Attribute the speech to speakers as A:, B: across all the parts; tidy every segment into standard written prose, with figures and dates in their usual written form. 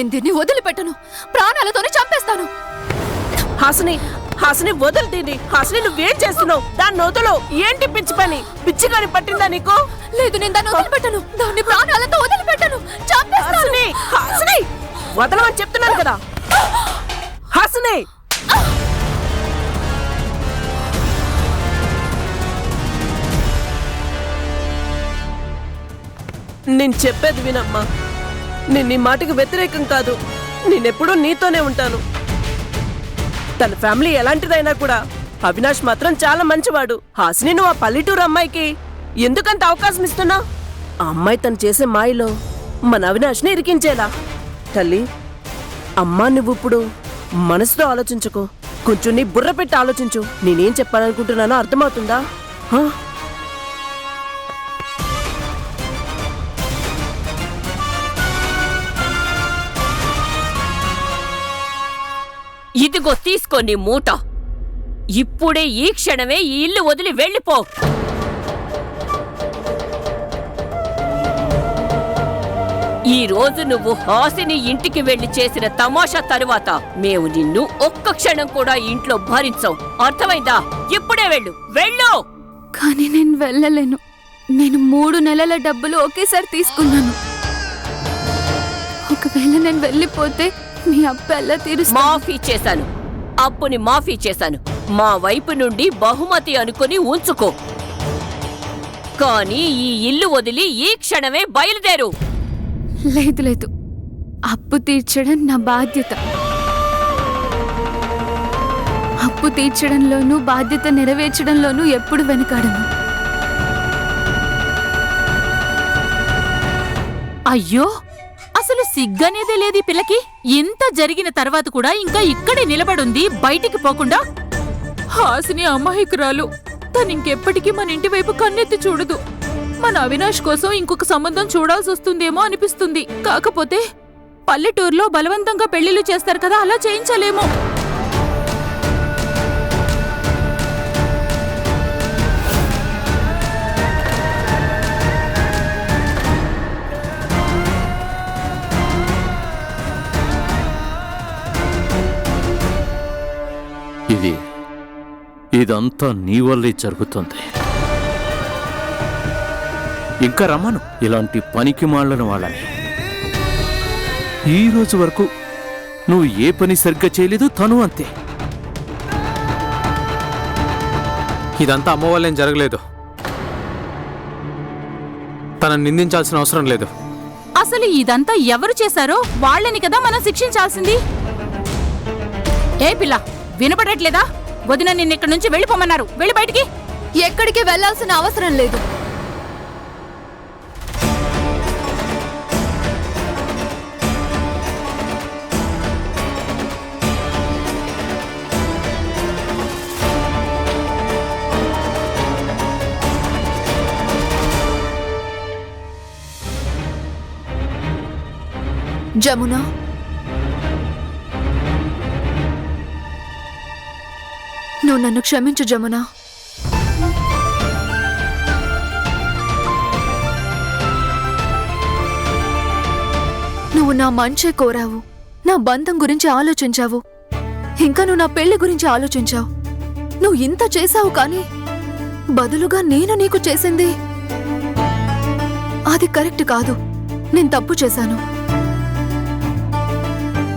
A: నేను దీన్ని వదిలిపెట్టను. ప్రాణాలతోనే చంపేస్తాను.
B: హాసిని, హాసిని వదులు దీన్ని. హాసిని నువ్వేం చేస్తున్నావు? దాన్ని వదులు. ఏంటి పిచ్చి పని? పిచ్చి కాని పట్టిందా నీకు?
A: లేదు, నేను దాన్ని వదిలిపెట్టను. దాన్ని ప్రాణాలతో వదిలిపెట్టను.
B: హాసిని, హాసిని వదలమని చెప్తున్నాను కదా. హాసిని, నేను చెప్పేది వినమ్మా. నేను నీ మాటకి వ్యతిరేకం కాదు. నేనెప్పుడూ నీతోనే ఉంటాను. తన ఫ్యామిలీ ఎలాంటిదైనా కూడా అవినాష్ మాత్రం చాలా మంచివాడు. హాసిని, నువ్వు ఆ పల్లెటూరు అమ్మాయికి ఎందుకంత అవకాశం ఇస్తున్నా? ఆ అమ్మాయి తను చేసే మాయలో మన అవినాష్ని ఇరికించేలా. తల్లి, అమ్మా నువ్వు ఇప్పుడు మనసుతో ఆలోచించుకో. కొంచెం నీ బుర్ర పెట్టి ఆలోచించు. నేనేం చెప్పాలనుకుంటున్నానో అర్థమవుతుందా?
C: ఇదిగో తీసుకోని మూట. ఇప్పుడే ఈ క్షణమే ఈ ఇల్లు వదిలి వెళ్ళిపో. ఈ రోజు నువ్వు హాసిని ఇంటికి వెళ్లి చేసిన తమాషా తరువాత మేము నిన్ను ఒక్క క్షణం కూడా ఇంట్లో భరించం. అర్థమైందా? ఇప్పుడే వెళ్ళు, వెళ్ళు.
A: కానీ నేను వెళ్ళలేను. నేను 3 నెలల డబ్బులు ఒకేసారి తీసుకున్నాను. ఒకవేళ నేను వెళ్ళిపోతే మీ అప్పు ఎలా తీరుస్తా?
C: మాఫీ చేశాను, అప్పుని మాఫీ చేశాను. మా వైపు నుండి బహుమతి అనుకుని ఉంచుకో. కానీ ఈ ఇల్లు వదిలి ఈ క్షణమే బయలుదేరు.
A: లేదు లేదు, అప్పు తీర్చడం నా బాధ్యత. అప్పు తీర్చడంలోనూ బాధ్యత నెరవేర్చడంలోనూ ఎప్పుడు వెనుకాడను.
D: అయ్యో, అసలు సిగ్గనేదే లేదు ఈ పిల్లకి. ఇంత జరిగిన తర్వాత కూడా ఇంకా ఇక్కడే నిలబడుంది, బయటికి పోకుండా. హాసిని అమాయకురాలు. తనింకెప్పటికీ మన ఇంటి వైపు కన్నెత్తి చూడదు. మన అవినాష్ కోసం ఇంకొక సంబంధం చూడాల్సి వస్తుందేమో అనిపిస్తుంది. కాకపోతే పల్లెటూరులో బలవంతంగా పెళ్లిళ్ళు చేస్తారు కదా, అలా చేయించలేమో.
E: ఇదంతా నీ వల్లే జరుగుతుంది. ఇంకా రమ్మను ఇలాంటి పనికి మాలను వాళ్ళని. ఈ రోజు వరకు నువ్వు ఏ పని సరిగ్గా చేయలేదు, తను అంతే.
F: ఇదంతా అమ్మ వల్లేం జరగలేదు. తనని నిందించాల్సిన అవసరం లేదు.
D: అసలు ఇదంతా ఎవరు చేశారో వాళ్ళని కదా మనం శిక్షించాల్సింది. ఏ పిల్ల, వినపడట్లేదా? వదిన నిన్నెక్కడి నుంచి వెళ్ళిపోమన్నారు. వెళ్ళి బయటికి.
A: ఎక్కడికి వెళ్లాల్సిన అవసరం లేదు. జమునా, నువ్వు నన్ను క్షమించు జమునా. నువ్వు నా మంచే కోరావు, నా బంధం గురించి ఆలోచించావు, ఇంకా నువ్వు నా పెళ్లి గురించి ఆలోచించావు. నువ్వు ఇంత చేశావు, కానీ బదులుగా నేను నీకు చేసింది అది కరెక్ట్ కాదు. నేను తప్పు చేశాను.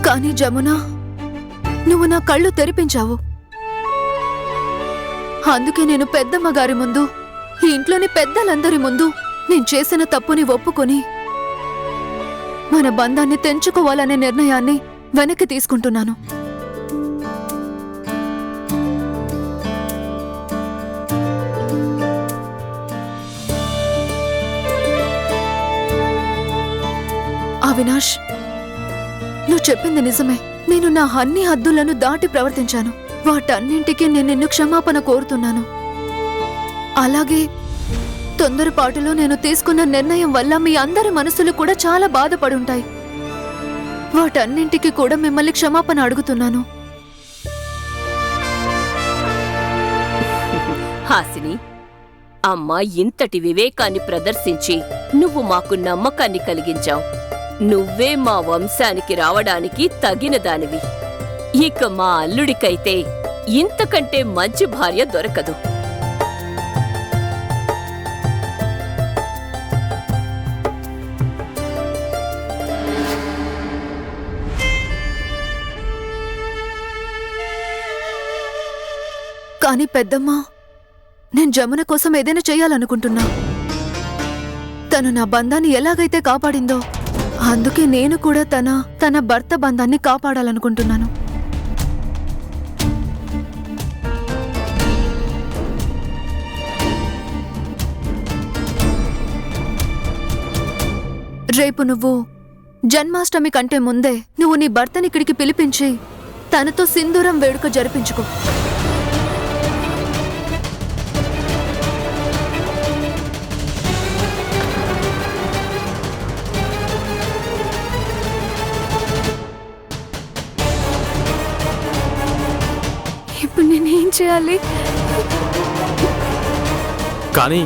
A: కానీ జమునా, నువ్వు నా కళ్ళు తెరిపించావు. అందుకే నేను పెద్దమ్మ గారి ముందు, ఈ ఇంట్లోని పెద్దలందరి ముందు నేను చేసిన తప్పుని ఒప్పుకొని మన బంధాన్ని తెంచుకోవాలనే నిర్ణయాన్ని వెనక్కి తీసుకుంటున్నాను. అవినాష్, నువ్వు చెప్పింది నిజమే. నేను నా అన్ని హద్దులను దాటి ప్రవర్తించాను. వాటన్నింటికీ నేను నిన్ను క్షమాపణ కోరుతున్నాను. అలాగే తొందరపాటులో నేను తీసుకున్న నిర్ణయం వల్ల మీ అందరి మనసులు కూడా చాలా బాధపడుంటాయి. వాటన్నింటికి కూడా మిమ్మల్ని క్షమాపణ అడుగుతున్నాను.
C: హాసిని, అమ్మ ఇంతటి వివేకాన్ని ప్రదర్శించి నువ్వు మాకు నమ్మకాన్ని కలిగించావు. నువ్వే మా వంశానికి రావడానికి తగిన దానివి. ఇక మా అల్లుడికైతే ఇంతకంటే మంచి భార్య దొరకదు.
A: కానీ పెద్దమ్మా, నేను జమున కోసం ఏదైనా చేయాలనుకుంటున్నా. తను నా బంధాన్ని ఎలాగైతే కాపాడిందో అందుకే నేను కూడా తన భర్త బంధాన్ని కాపాడాలనుకుంటున్నాను. రేపు నువ్వు జన్మాష్టమి కంటే ముందే నువ్వు నీ భర్తని ఇక్కడికి పిలిపించి తనతో సింధూరం వేడుక జరిపించుకో. ఇప్పుడు నేనేం చేయాలి?
F: కానీ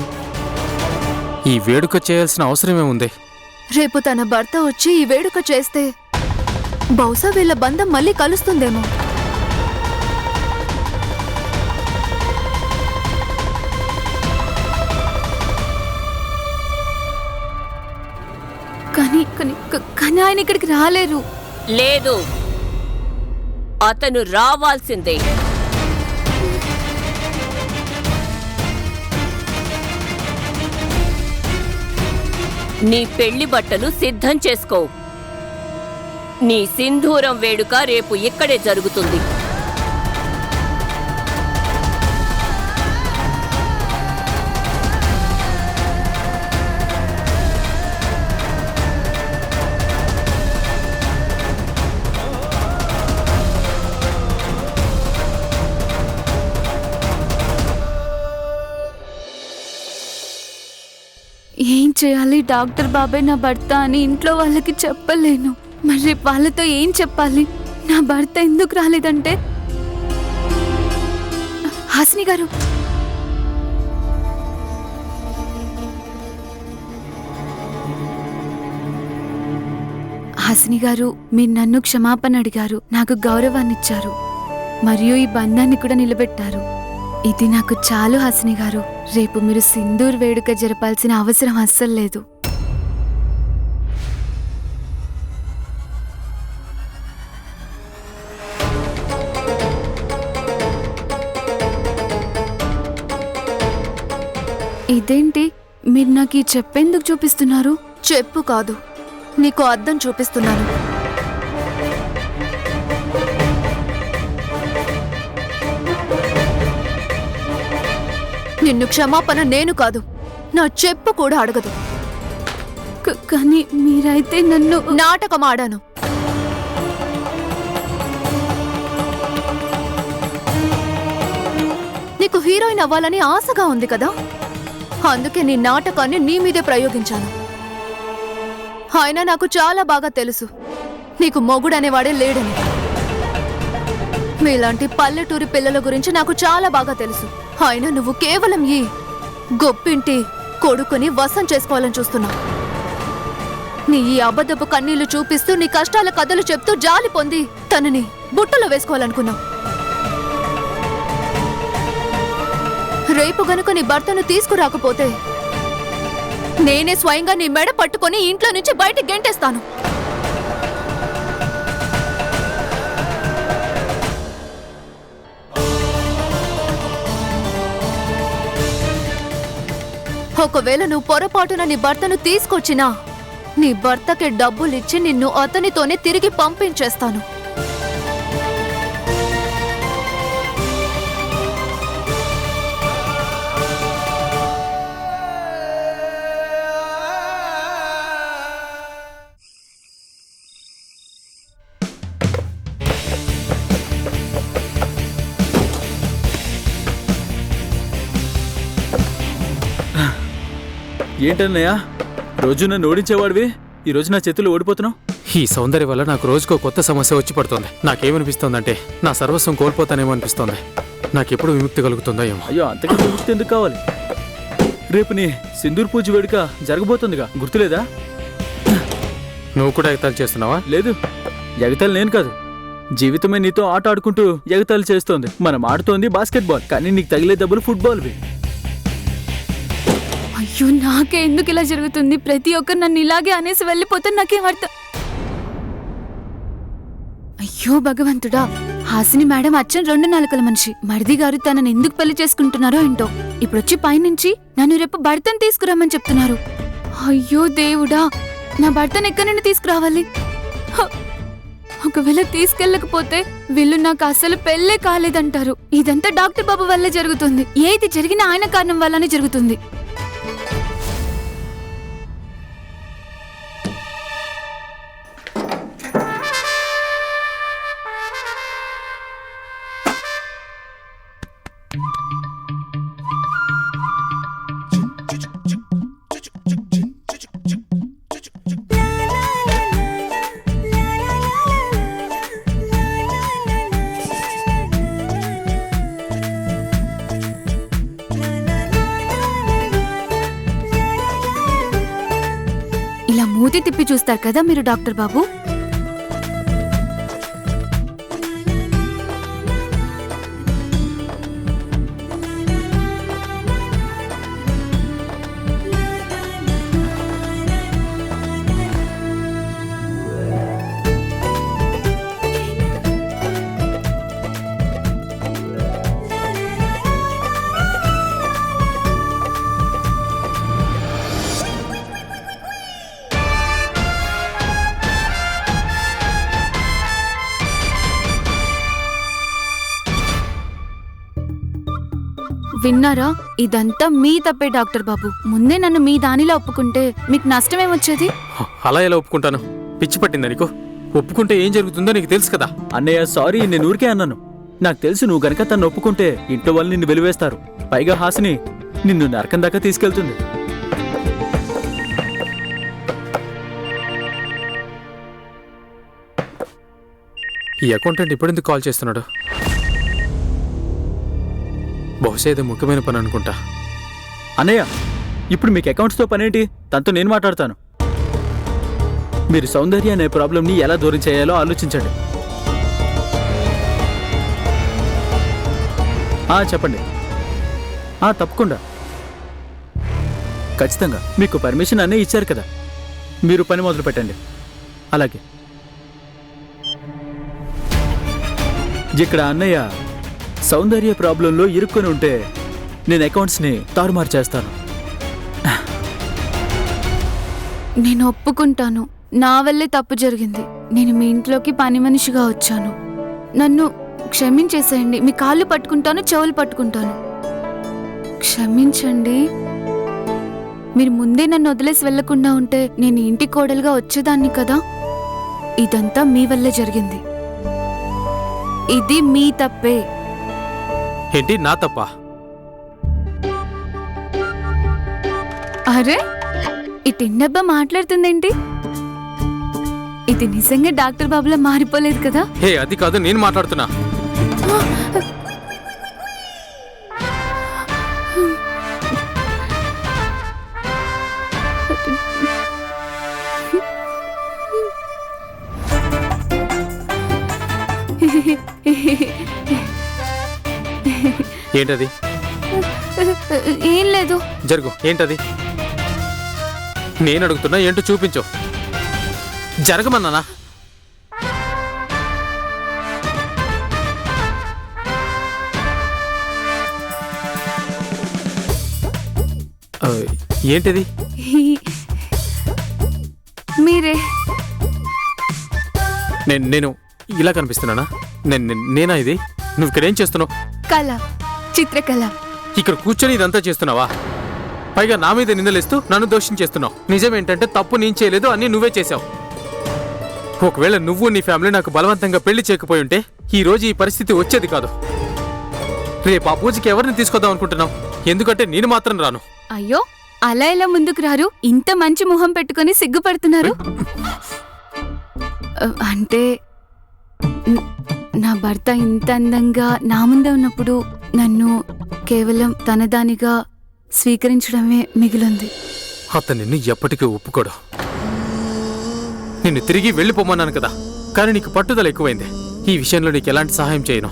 F: ఈ వేడుక చేయాల్సిన అవసరమే ఉంది.
A: రేపు తన భర్త వచ్చి ఈ వేడుక చేస్తే బహుశా వీళ్ళ బంధం మళ్ళీ కలుస్తుందేమో. కానీ ఆయన ఇక్కడికి రాలేరు.
C: లేదు, అతను రావాల్సిందే. నీ పెళ్లి బట్టలు సిద్ధం చేసుకో. నీ సింధూరం వేడుక రేపు ఇక్కడే జరుగుతుంది.
A: ఏం చేయాలి? డాక్టర్ బాబాయ్ నా భర్త అని ఇంట్లో వాళ్ళకి చెప్పలేను. మరి రేపు వాళ్ళతో ఏం చెప్పాలి? నా భర్త ఎందుకు రాలేదంటే హాసిని గారు, హాసిని గారు, మీరు నన్ను క్షమాపణ అడిగారు, నాకు గౌరవాన్నిచ్చారు, మరియు ఈ బంధాన్ని కూడా నిలబెట్టారు. ఇది నాకు చాలు హాసిని గారు. రేపు మీరు సింధూర్ వేడుక జరపాల్సిన అవసరం అస్సలు లేదు. ఇదేంటి, మీరు నాకు ఈ చెప్పేందుకు చూపిస్తున్నారు? చెప్పు కాదు, నీకు అద్దం చూపిస్తున్నాను. నిన్ను క్షమాపణ నేను కాదు, నా చెప్పు కూడా అడగదు. కానీ మీరైతే నన్ను నాటకం ఆడాను. నీకు హీరోయిన్ అవ్వాలని ఆశగా ఉంది కదా, అందుకే నీ నాటకాన్ని నీ మీదే ప్రయోగించాను. అయినా నాకు చాలా బాగా తెలుసు నీకు మొగుడనేవాడే లేడని. మీలాంటి పల్లెటూరి పిల్లల గురించి నాకు చాలా బాగా తెలుసు. అయినా నువ్వు కేవలం ఈ గొప్పింటి కొడుకుని వశం చేసుకోవాలని చూస్తున్నావు. నీ ఈ అబద్ధపు కన్నీళ్లు చూపిస్తూ నీ కష్టాల కథలు చెప్తూ జాలి పొంది తనని బుట్టలో వేసుకోవాలనుకున్నావు. రేపు గనుక నీ భర్తను తీసుకురాకపోతే నేనే స్వయంగా నీ మెడ పట్టుకొని ఇంట్లో నుంచి బయటికి గెంటేస్తాను. ఒకవేళ నువ్వు పొరపాటున నీ భర్తను తీసుకొచ్చినా నీ భర్తకి డబ్బులిచ్చి నిన్ను అతనితోనే తిరిగి పంపించేస్తాను.
G: ఏంటన్నయ్యా, రోజు నన్ను ఓడించేవాడివి, ఈ రోజు నా చేతులు ఓడిపోతున్నావు.
F: ఈ సౌందర్య వల్ల నాకు రోజుకో కొత్త సమస్య వచ్చి పడుతుంది. నాకేమనిపిస్తోందంటే నా సర్వస్వం కోల్పోతానేమో అనిపిస్తోంది. నాకెప్పుడు విముక్తి కలుగుతుందో ఏమో.
G: అయ్యో, అంతకంటే విముక్తి ఎందుకు కావాలి? రేపు నీ సింధూర్ పూజ వేడుక జరగబోతుందిగా, గుర్తులేదా?
F: నువ్వు కూడా ఎగతాలు చేస్తున్నావా?
G: లేదు, ఎగతాలు నేను కాదు. జీవితమే నీతో ఆట ఆడుకుంటూ ఎగతాలు చేస్తోంది. మనం ఆడుతోంది బాస్కెట్బాల్, కానీ నీకు తగిలే దెబ్బలు ఫుట్బాల్వి.
A: అయ్యో, నాకే ఎందుకు ఇలా జరుగుతుంది? ప్రతి ఒక్కరు నన్ను ఇలాగే అనేసి వెళ్ళిపోతే నాకేం అర్థం? అయ్యో భగవంతుడా, హాసిని మేడం అచ్చం 2 నాలుకల మనిషి. మరిది గారు తనని ఎందుకు పెళ్లి చేసుకుంటున్నారో ఏంటో. ఇప్పుడొచ్చి పైనుంచి నన్ను రేపు భర్తను తీసుకురామని చెప్తున్నారు. అయ్యో దేవుడా, నా భర్తను ఎక్కడి నుండి తీసుకురావాలి? హ! ఒకవేళ తీసుకెళ్ళకపోతే వీళ్ళు నాకు అసలు పెళ్ళే కాలేదంటారు. ఇదంతా డాక్టర్ బాబు వల్లే జరుగుతుంది. ఏది జరిగినా ఆయన కారణం వల్లనే జరుగుతుంది. ఇలా మూతి తిప్పి చూస్తారు కదా మీరు డాక్టర్ బాబు. విన్నారా? ఇదంతా మీ తప్పే డాక్టర్ బాబు. ముందే నన్ను మీ దానిలో ఒప్పుకుంటే మీకు నష్టమేమొచ్చేది?
F: అలా ఎలా ఒప్పుకుంటాను? పిచ్చి పట్టిందా నీకు? ఒప్పుకుంటే ఏం జరుగుతుందో నీకు తెలుసు కదా.
G: అన్నయ్య సారీ, నేను ఊరికే అన్నాను. నాకు తెలుసు నువ్వు గనక తను ఒప్పుకుంటే ఇంట్లో వాళ్ళు నిన్ను వెలివేస్తారు. పైగా హాసిని నిన్ను నరకం దాకా తీసుకెళ్తుంది.
F: ఈ అకౌంటెంట్ ఇప్పుడెందుకు కాల్ చేస్తున్నాడు? బహుశా ఇది ముఖ్యమైన పని అనుకుంటా.
G: అన్నయ్య, ఇప్పుడు మీకు అకౌంట్స్తో పనేంటి? తనతో నేను మాట్లాడతాను. మీరు సౌందర్య అనే ప్రాబ్లంని ఎలా దూరం చేయాలో ఆలోచించండి. చెప్పండి. తప్పకుండా, ఖచ్చితంగా. మీకు పర్మిషన్ అన్నీ ఇచ్చారు కదా, మీరు పని మొదలు పెట్టండి. అలాగే. ఇక్కడ అన్నయ్య సౌందర్య ప్రాబ్లంలో ఇరుక్కొని ఉంటే నేను అకౌంట్స్ని తారుమారు చేస్తాను.
A: నేను ఒప్పుకుంటాను. నా వల్లే తప్పు జరిగింది. నేను మీ ఇంట్లోకి పని మనిషిగా వచ్చాను. నన్ను క్షమించేసేయండి. మీ కాళ్ళు పట్టుకుంటాను, చెవులు పట్టుకుంటాను. క్షమించండి. మీరు ముందే నన్ను వదిలేసి వెళ్లకుండా ఉంటే నేను ఇంటి కోడలుగా వచ్చేదాన్ని కదా. ఇదంతా మీ వల్లే జరిగింది. ఇది మీ తప్పే.
F: ఏంటి నా తప్ప?
A: అరే, ఈ టిన్నబ్బ మాట్లాడుతుందేంటి? ఇది నిజంగా డాక్టర్ బాబులా మారిపోలేదు కదా.
F: హే, అది కాదు, నేను మాట్లాడుతున్నా. ఏంటది?
A: ఏం లేదు.
F: జరుగు. ఏంటది? నేను అడుగుతున్నా, ఏంటో చూపించు. జరగమన్నానా? ఏంటిది?
A: మీరే.
F: నేను ఇలా కనిపిస్తున్నానా? నేనా ఇది? నువ్వు ఇక్కడ ఏం చేస్తున్నావు?
A: కళ, చిత్రకళ.
F: ఇక్కడ కూర్చొని ఇదంతా చేస్తున్నావా? పైగా నా మీద నిందలేస్తూ నన్ను దోషించేస్తున్నావు. నిజమేంటంటే తప్పు నేను చేయలేదు, అన్నీ నువ్వే చేశావు. ఒకవేళ నువ్వు నీ ఫ్యామిలీ నాకు బలవంతంగా పెళ్లి చేయకపోయి ఉంటే ఈ రోజు ఈ పరిస్థితి వచ్చేది కాదు. రేపు ఆ పూజకి ఎవరిని తీసుకొద్దాం అనుకుంటున్నావు? ఎందుకంటే నేను మాత్రం రాను.
A: అయ్యో, అలా ఎలా ముందుకు రారు? ఇంత మంచి ముఖం పెట్టుకుని సిగ్గుపడుతున్నారు. అంటే నా భర్త ఇంత అందంగా నా ముందే ఉన్నప్పుడు నన్ను కేవలం తనదానిగా స్వీకరించడమే మిగిలింది.
F: అతను నిన్ను ఎప్పటికీ ఒప్పుకోడు. నిన్ను తిరిగి వెళ్ళిపోమన్నాను కదా, కానీ నీకు పట్టుదల ఎక్కువైంది. ఈ విషయంలో నీకు ఎలాంటి సహాయం చేయను.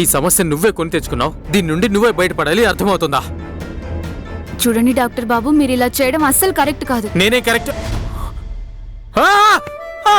F: ఈ సమస్యను నువ్వే కొని తెచ్చుకున్నావు, దీని నుండి నువ్వే బయటపడాలి, అర్థమవుతుందా?
A: చూడండి డాక్టర్ బాబు, మీరు ఇలా చేయడం అస్సలు కరెక్ట్ కాదు.
F: నేనే కరెక్ట్. ఆ! ఆ!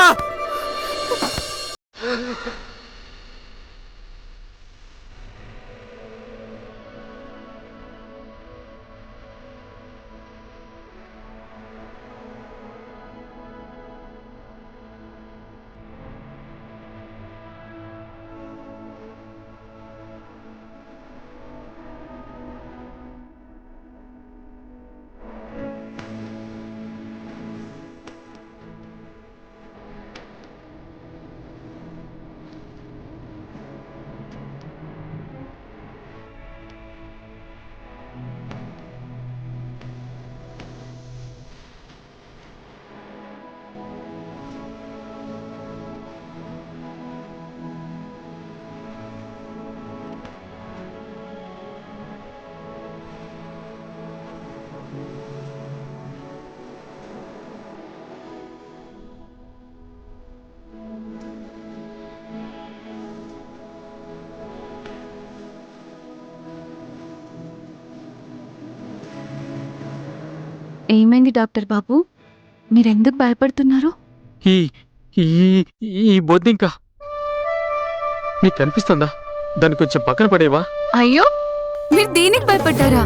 A: ఏమైంది డాక్టర్ బాబు, మీరెందుకు భయపడుతున్నారు?
F: ఈ ఈ ఈ బొద్దింక నీకు కనిపిస్తుందా? దాన్ని కొంచెం పక్కన పడేవా?
A: అయ్యో, మీరు దీనికి భయపడ్డారా?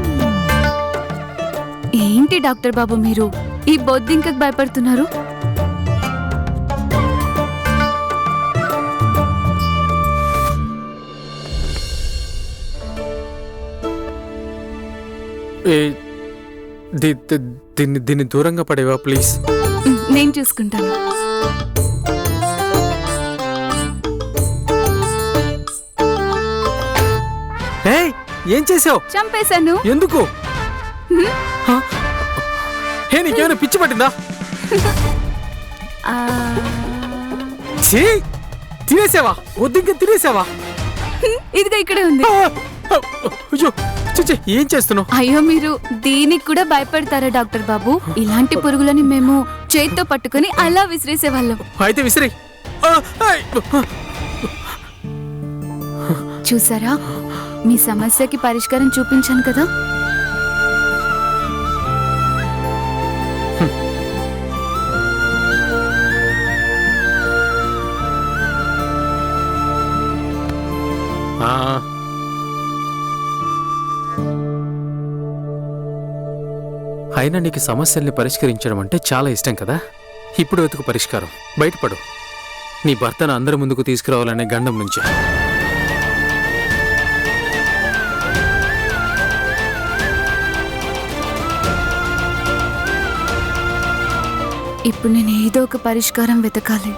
A: ఏంటి డాక్టర్ బాబు, మీరు ఈ బొద్దింకకు భయపడుతున్నారు?
F: దీన్ని దూరంగా పడేవా ప్లీజ్?
A: నేను చూసుకుంటాను.
F: ఏయ్, ఏం చేసావు?
A: చంపేశాను.
F: ఎందుకు? హే, నీకేమైనా పిచ్చి పట్టిందా?
A: ఆ,
F: ఛీ, తినేసావా? వద్దింక తినేసావా?
A: ఇదిగో ఇక్కడే ఉంది.
F: అయ్యో, చిచ్చి, ఏం చేస్తున్నావు?
A: అయ్యో, మీరు దీనికి కూడా భయపడతారా డాక్టర్ బాబు? ఇలాంటి పురుగులని మేము చేత్తో పట్టుకొని అలా విసిరేసేవాళ్ళం.
F: అయితే విసిరి.
A: చూసారా, మీ సమస్యకి పరిష్కారం చూపించాను కదా.
F: అయినా నీకు సమస్యల్ని పరిష్కరించడం అంటే చాలా ఇష్టం కదా. ఇప్పుడు వెతుకు పరిష్కారం, బయటపడు. నీ భర్తను అందరి ముందుకు తీసుకురావాలనే గండం నుంచి.
A: ఇప్పుడు నేను ఏదో ఒక పరిష్కారం వెతకాలి.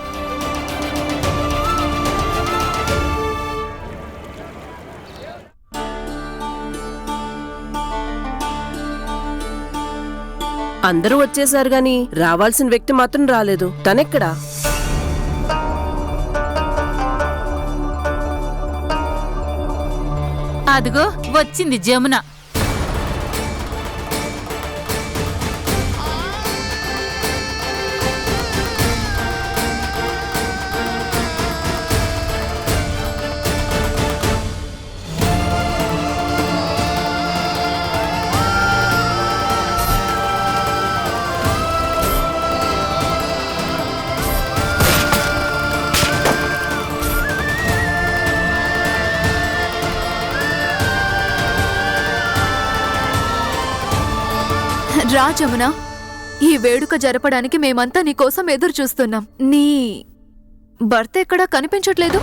B: అందరూ వచ్చేసారు గాని రావాల్సిన వ్యక్తి మాత్రం రాలేదు. తనెక్కడా?
D: అదిగో వచ్చింది జమున.
A: రా జమున, ఈ వేడుక జరపడానికి మేమంతా నీకోసం ఎదురు చూస్తున్నాం. నీ భర్త ఎక్కడా కనిపించట్లేదు.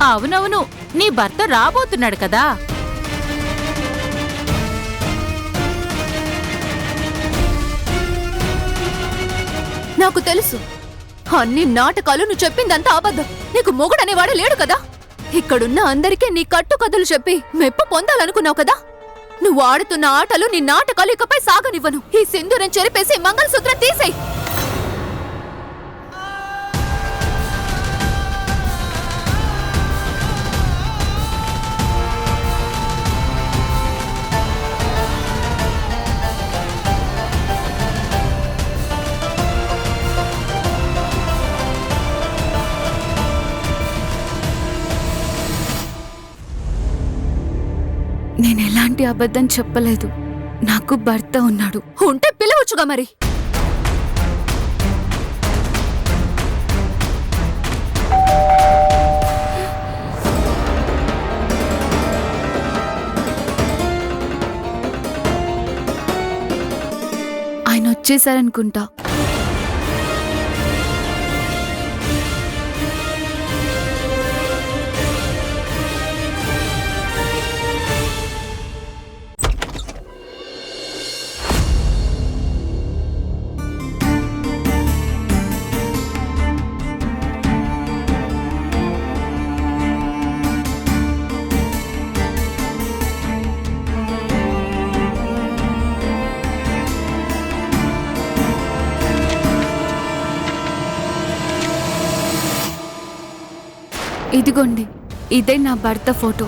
D: అవునవును, నీ భర్త రాబోతున్నాడు కదా.
A: నాకు తెలుసు, అన్ని నాటకాలు నువ్వు చెప్పిందంతా అబద్ధం. నీకు మొగుడనేవాడు లేడు కదా. ఇక్కడున్న అందరికీ నీ కట్టు కథలు చెప్పి మెప్పు పొందాలనుకున్నావు కదా. నువ్వు ఆడుతున్న ఆటలు, నీ నాటకాలు ఇకపై సాగనివ్వను. ఈ సింధూరం చెరిపేసి మంగళసూత్రం తీసేయ్. నేను ఎలాంటి అబద్ధం చెప్పలేదు. నాకు భర్త ఉన్నాడు. ఉంటే పిలవచ్చుగా మరి. ఆయన వచ్చేసారనుకుంటా. ఇదిగోండి, ఇదే నా భర్త ఫోటో.